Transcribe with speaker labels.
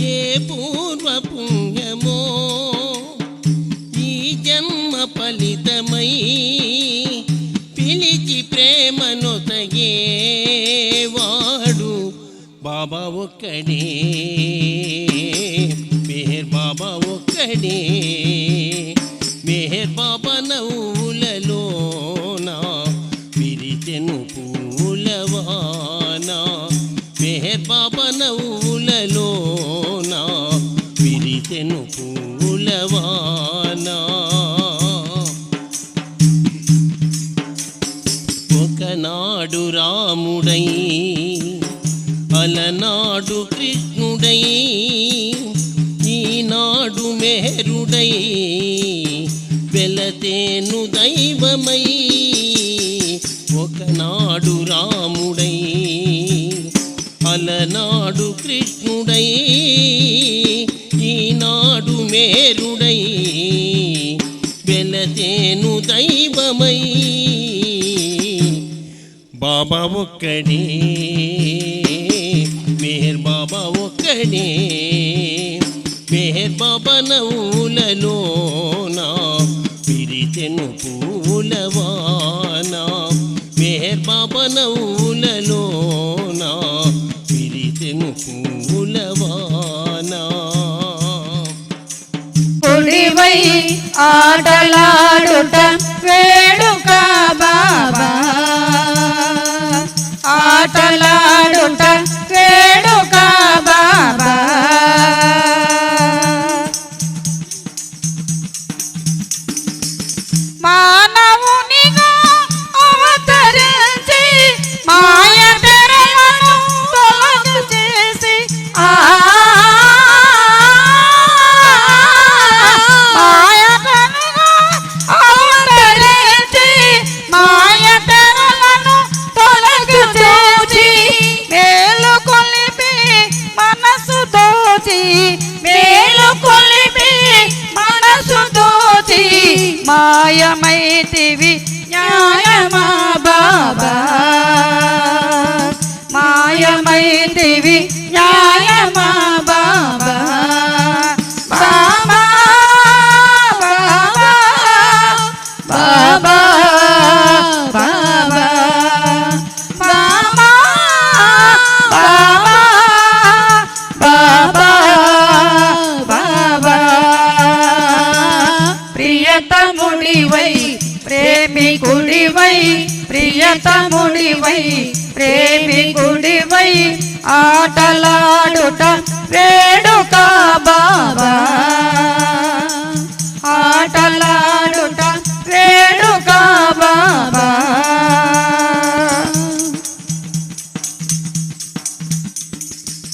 Speaker 1: ఏ పూర్వ పుణ్యమో ఈ జన్మ ఫలితమై పిలిచి ప్రేమను తగేవాడు బాబా ఒక్కడే, మెహర్ బాబా ఒక్కడే. మెహర్ బాబా నవ్వులలోన విరిచెను పూలవాన, మెహర్ బాబా నవ్వులలోన విరిచెను పూలవాన. ఒకనాడు రాముడై అలనాడు కృష్ణుడై ఈనాడు మెహరుడై వెలతేను దైవమై. ఒకనాడు రాముడై అలనాడు కృష్ణుడై ఈనాడు మెహరుడై వెలతేను దైవమై. బాబా ఒక్కడే, మెహర్ బాబా ఒక్కడే. మెహర్ బాబా నవ్వులలోన విరిచెను పూలవాన, మెహర్ బాబా నవ్వులలోన విరిచెను పూలవాన.
Speaker 2: కుడివై ఆటలాడుట వేడుక బాబా, ఆటలాడుట వేడుక బాబా. మానవునిగా అవతరించి మాయ తెరలను తొలగు చేసి మాయకనుగా అవతరించి మాయ తెరలను తొలగు చేసి మేలు కొలిపి మనసు దోచి, మేలు కొలిపి మనసు దోచి మాయమైతివి న్యాయమా బాబా, మాయమైతివి న్యాయమా బాబా. బాబా బాబా బాబా బాబా బాబా బాబా బాబా. ప్రియతముడివై ప్రేమికుడివై, ప్రియతముడివై ప్రేమికుడివై ఆటలాడుట